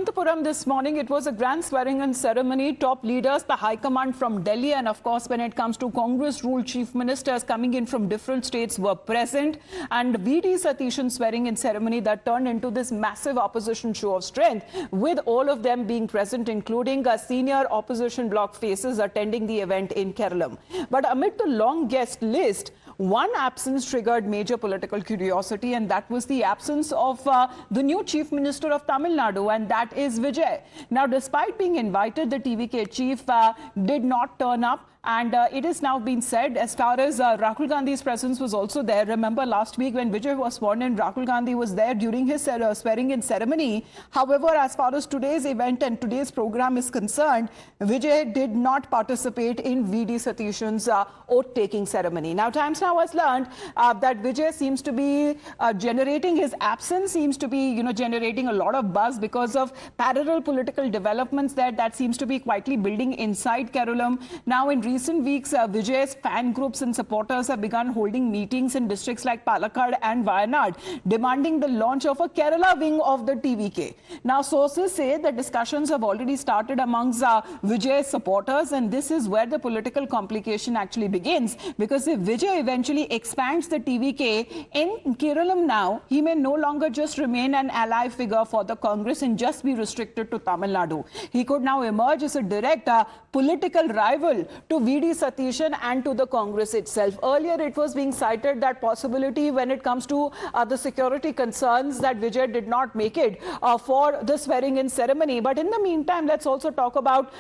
Thiruvananthapuram this morning, it was a grand swearing-in ceremony. Top leaders, the High Command from Delhi, and of course, when it comes to Congress-ruled chief ministers coming in from different states were present. And V.D. Satishan swearing-in ceremony that turned into this massive opposition show of strength, with all of them being present, including senior opposition bloc faces attending the event in Kerala. But amid the long guest list, one absence triggered major political curiosity, and that was the absence of the new Chief Minister of Tamil Nadu, and that is Vijay. Now, despite being invited, the TVK chief did not turn up. And it is now been said, as far as Rahul Gandhi's presence was also there. Remember last week when Vijay was sworn in, Rahul Gandhi was there during his swearing-in ceremony. However, as far as today's event and today's program is concerned, Vijay did not participate in V.D. Satishan's oath-taking ceremony. Now, Times Now has learned that Vijay seems to be generating, his absence seems to be, generating a lot of buzz because of parallel political developments there that seems to be quietly building inside Kerala. Now, in recent weeks, Vijay's fan groups and supporters have begun holding meetings in districts like Palakkad and Wayanad, demanding the launch of a Kerala wing of the TVK. Now, sources say that discussions have already started amongst Vijay's supporters, and this is where the political complication actually begins. Because if Vijay eventually expands the TVK in Kerala now, he may no longer just remain an ally figure for the Congress and just be restricted to Tamil Nadu. He could now emerge as a direct political rival to V.D. Satishan and to the Congress itself. Earlier, it was being cited that possibility when it comes to the security concerns that Vijay did not make it for the swearing-in ceremony. But in the meantime, let's also talk about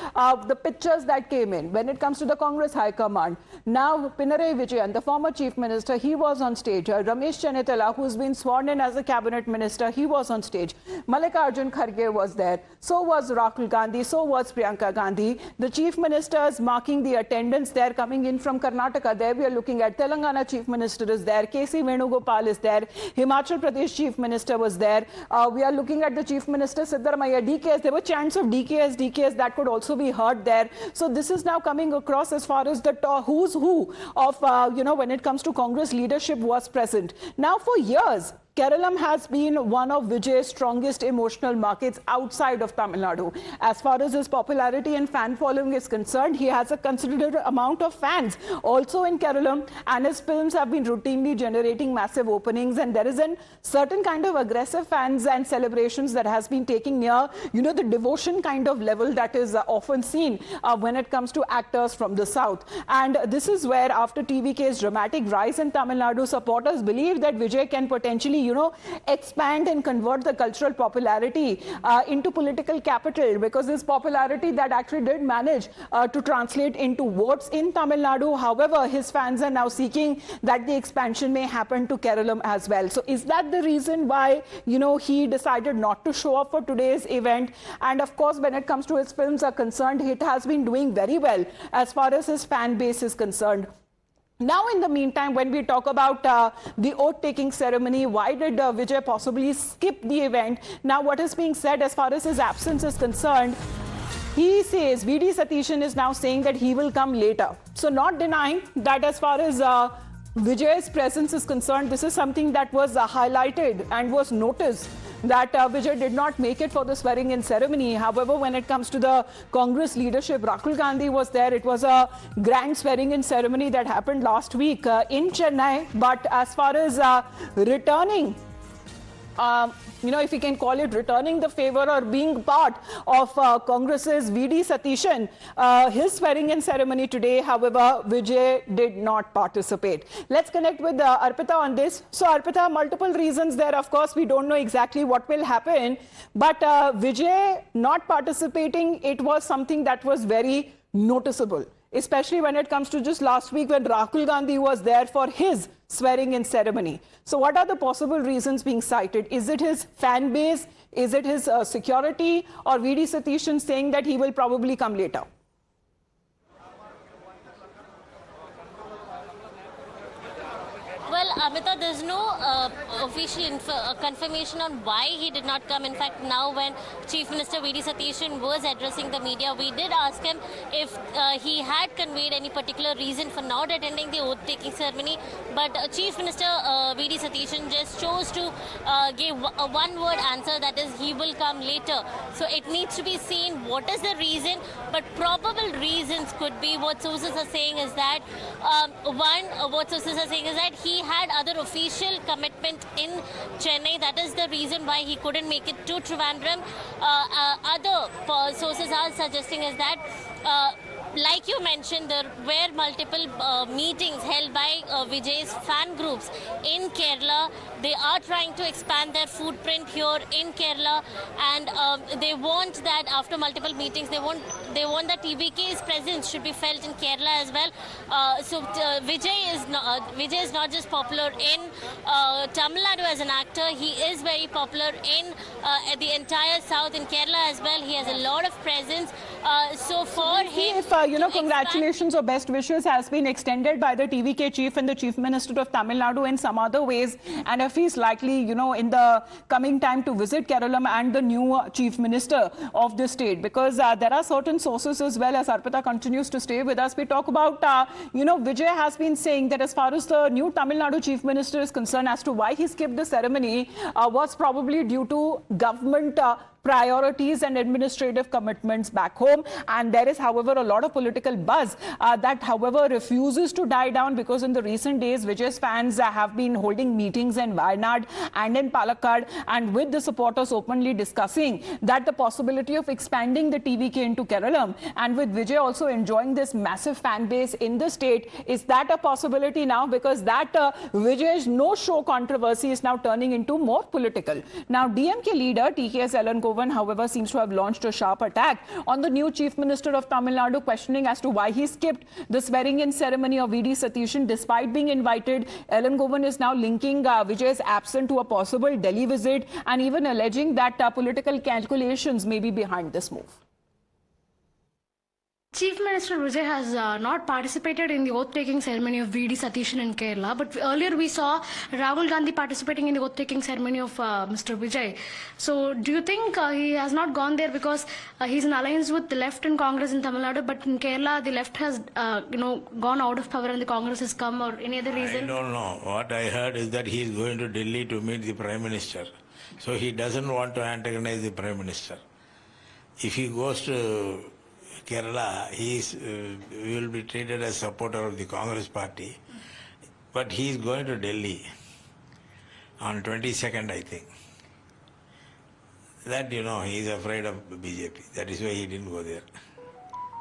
the pictures that came in when it comes to the Congress High Command. Now, Pinarayi Vijayan, the former Chief Minister, he was on stage. Ramesh Chennithala, who's been sworn in as a cabinet minister, he was on stage. Mallikarjun Kharge was there. So was Rahul Gandhi. So was Priyanka Gandhi. The Chief Ministers marking the attendance there coming in from Karnataka. There we are looking at Telangana Chief Minister is there, K.C. Venugopal is there, Himachal Pradesh Chief Minister was there. We are looking at the Chief Minister Siddaramaiah, DKS. There were chants of DKS that could also be heard there. So this is now coming across as far as the who's who of, when it comes to Congress leadership was present. Now for years, Kerala has been one of Vijay's strongest emotional markets outside of Tamil Nadu. As far as his popularity and fan following is concerned, he has a considerable amount of fans also in Kerala, and his films have been routinely generating massive openings, and there is a certain kind of aggressive fans and celebrations that has been taking near, the devotion kind of level that is often seen when it comes to actors from the south. And this is where, after TVK's dramatic rise in Tamil Nadu, supporters believe that Vijay can potentially expand and convert the cultural popularity into political capital, because this popularity that actually did manage to translate into votes in Tamil Nadu. However, his fans are now seeking that the expansion may happen to Kerala as well. So is that the reason why, he decided not to show up for today's event? And of course, when it comes to his films are concerned, it has been doing very well as far as his fan base is concerned. Now, in the meantime, when we talk about the oath-taking ceremony, why did Vijay possibly skip the event? Now, what is being said as far as his absence is concerned, he says, V.D. Satishan is now saying that he will come later. So not denying that as far as Vijay's presence is concerned, this is something that was highlighted and was noticed, that Vijay did not make it for the swearing-in ceremony. However, when it comes to the Congress leadership, Rahul Gandhi was there. It was a grand swearing-in ceremony that happened last week in Chennai. But as far as returning, if you can call it returning the favor or being part of Congress's V.D. Satishan, his swearing-in ceremony today, however, Vijay did not participate. Let's connect with Arpita on this. So, Arpita, multiple reasons there. Of course, we don't know exactly what will happen, but Vijay not participating, it was something that was very noticeable, especially when it comes to just last week when Rahul Gandhi was there for his swearing-in ceremony. So what are the possible reasons being cited? Is it his fan base? Is it his security? Or V.D. Satishan saying that he will probably come later? Well, Amita, there's no official confirmation on why he did not come. In fact, now when Chief Minister V.D. Satheeshan was addressing the media, we did ask him if he had conveyed any particular reason for not attending the oath-taking ceremony, but Chief Minister V.D. Satheeshan just chose to give a one-word answer, that is, he will come later. So it needs to be seen what is the reason, but probable reasons could be, what sources are saying is that he had other official commitment in Chennai. That is the reason why he couldn't make it to Trivandrum. Other sources are suggesting is that like you mentioned, there were multiple meetings held by Vijay's fan groups in Kerala. They are trying to expand their footprint here in Kerala, and they want that after multiple meetings, they want that TVK's presence should be felt in Kerala as well. So Vijay is not just popular in Tamil Nadu as an actor. He is very popular in the entire South, in Kerala as well. He has a lot of presence. So for him, if congratulations or best wishes has been extended by the TVK chief and the Chief Minister of Tamil Nadu in some other ways, and if he's likely, in the coming time to visit Kerala and the new Chief Minister of the state, because there are certain sources as well, as Arpita continues to stay with us. We talk about, Vijay has been saying that as far as the new Tamil Nadu Chief Minister is concerned, as to why he skipped the ceremony was probably due to government priorities and administrative commitments back home. And there is, however, a lot of political buzz that, however, refuses to die down, because in the recent days, Vijay's fans have been holding meetings in Wayanad and in Palakkad, and with the supporters openly discussing that the possibility of expanding the TVK into Kerala, and with Vijay also enjoying this massive fan base in the state, is that a possibility now? Because that Vijay's no-show controversy is now turning into more political. Now, DMK leader TKS Elangovan, however, seems to have launched a sharp attack on the new Chief Minister of Tamil Nadu, questioning as to why he skipped the swearing-in ceremony of V.D. Satheeshan despite being invited. Elangovan is now linking Vijay's absence to a possible Delhi visit, and even alleging that political calculations may be behind this move. Chief Minister Vijay has not participated in the oath-taking ceremony of V.D. Satheeshan in Kerala, but earlier we saw Rahul Gandhi participating in the oath-taking ceremony of Mr. Vijay. So do you think he has not gone there because he's in alliance with the left in Congress in Tamil Nadu, but in Kerala the left has gone out of power and the Congress has come, or any other reason? I don't know. What I heard is that he is going to Delhi to meet the Prime Minister. So he doesn't want to antagonize the Prime Minister. If he goes to Kerala, he will be treated as supporter of the Congress party, but he is going to Delhi on 22nd, I think. That, he is afraid of BJP. That is why he didn't go there.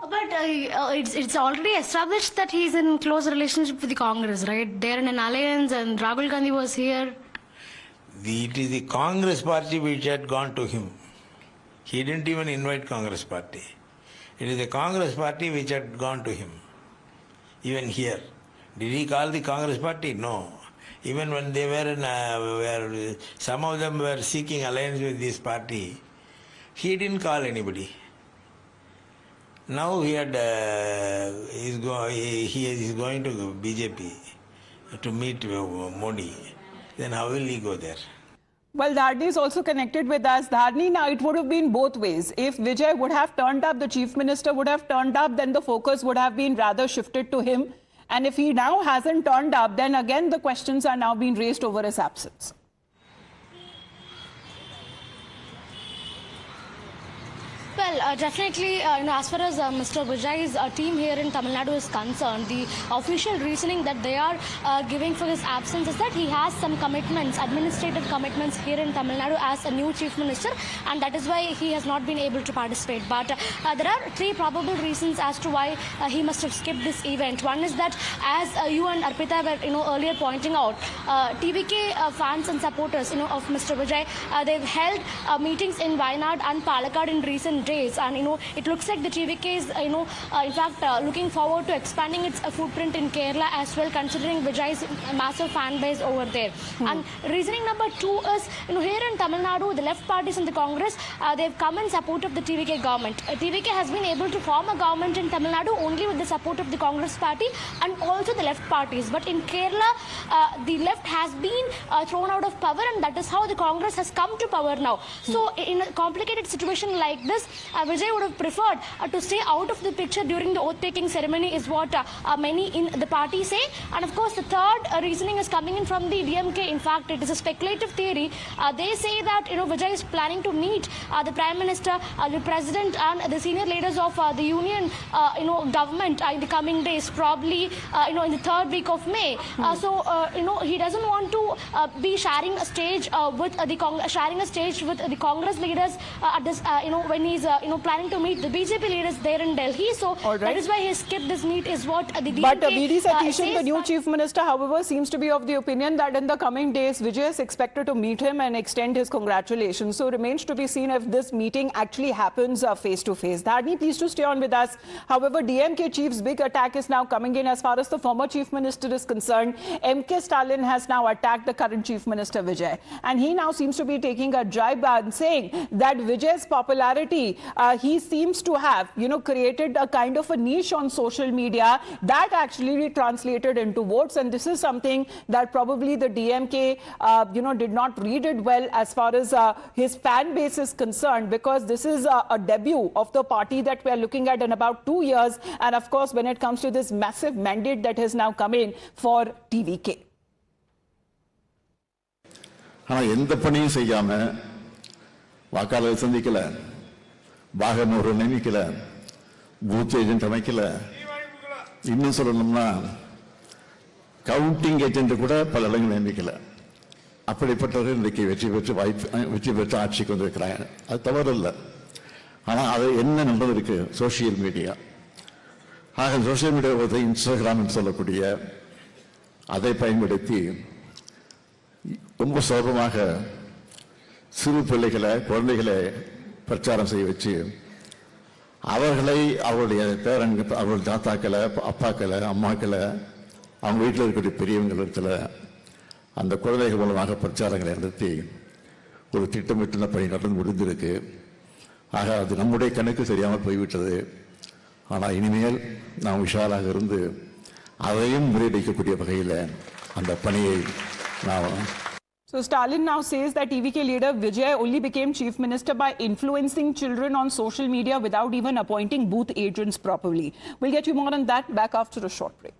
But it's already established that he's in close relationship with the Congress, right? They're in an alliance, and Rahul Gandhi was here. It is the Congress party which had gone to him. He didn't even invite Congress party. It is the Congress party which had gone to him, even here. Did he call the Congress party? No. Even when they were some of them were seeking alliance with this party, he didn't call anybody. Now he is going to BJP to meet Modi. Then how will he go there? Well, Dharni is also connected with us. Dharni, now it would have been both ways. If Vijay would have turned up, the Chief Minister would have turned up, then the focus would have been rather shifted to him. And if he now hasn't turned up, then again the questions are now being raised over his absence. Well, definitely, as far as Mr. Vijay's team here in Tamil Nadu is concerned, the official reasoning that they are giving for his absence is that he has some commitments, administrative commitments here in Tamil Nadu as a new Chief Minister, and that is why he has not been able to participate. But there are three probable reasons as to why he must have skipped this event. One is that, as you and Arpita were earlier pointing out, TVK fans and supporters of Mr. Vijay, they've held meetings in Wayanad and Palakkad in recent days, and it looks like the TVK is in fact looking forward to expanding its footprint in Kerala as well, considering Vijay's massive fan base over there. And reasoning number 2 is here in Tamil Nadu, the left parties in the Congress, they've come in support of the TVK government. TVK has been able to form a government in Tamil Nadu only with the support of the Congress party and also the left parties. But in Kerala, the left has been thrown out of power, and that is how the Congress has come to power now. So in a complicated situation like this, Vijay would have preferred to stay out of the picture during the oath-taking ceremony is what many in the party say. And of course, the third reasoning is coming in from the DMK. In fact, it is a speculative theory. They say that Vijay is planning to meet the Prime Minister, the President, and the senior leaders of the Union government in the coming days, probably in the third week of May. So he doesn't want to be sharing a stage with the Congress leaders at this when he's planning to meet the BJP leaders there in Delhi. So that is why he skipped this meet, is what the DMK But V.D. Satishan, the new says. chief minister, however, seems to be of the opinion that in the coming days, Vijay is expected to meet him and extend his congratulations. So remains to be seen if this meeting actually happens face to face. Dharni, please to stay on with us. However, DMK chief's big attack is now coming in as far as the former chief minister is concerned. M.K. Stalin has now attacked the current chief minister, Vijay. And he now seems to be taking a jibe and saying that Vijay's popularity, he seems to have, created a kind of a niche on social media that actually translated into votes. And this is something that probably the DMK, did not read it well as far as his fan base is concerned, because this is a debut of the party that we are looking at in about 2 years. And of course, when it comes to this massive mandate that has now come in for TVK. ஆனால் எந்த பணியும் செய்யாம வாக்காளர் சந்திக்கல, வாகனம் ஒரு நியமிக்கல, booth agent அமைக்கல, இன்னும் சொல்லணும்னா counting agent கூட பல இடங்கள் நியமிக்கல. அப்படிப்பட்டவர்கள் இன்றைக்கு வெற்றி பெற்று ஆட்சிக்கு வந்திருக்கிறாங்க. அது தவறு இல்லை. ஆனால் அது என்ன நடந்திருக்கு சோசியல் மீடியா. ஆக சோசியல் மீடியா இன்ஸ்டாகிராம் சொல்லக்கூடிய அதை பயன்படுத்தி ரொம்ப சுலபமாக சிறு பிள்ளைகளை, குழந்தைகளை பிரச்சாரம் செய்ய வச்சு அவர்களை அவருடைய பேரன்கள், அவருடைய தாத்தாக்களை, அப்பாக்களை, அம்மாக்களை, அவங்க வீட்டில் இருக்கக்கூடிய பெரியவங்களிடத்தில் அந்த குழந்தைகள் மூலமாக பிரச்சாரங்களை நடத்தி ஒரு திட்டமிட்ட பணி நடந்து முடிந்திருக்கு. ஆக அது நம்முடைய கணக்கு சரியாமல் போய்விட்டது. ஆனால் இனிமேல் நாம் உஷாராக இருந்து அதையும் முறியடிக்கக்கூடிய வகையில் அந்த பணியை நாம். So Stalin now says that TVK leader Vijay only became chief minister by influencing children on social media without even appointing booth agents properly. We'll get you more on that back after a short break.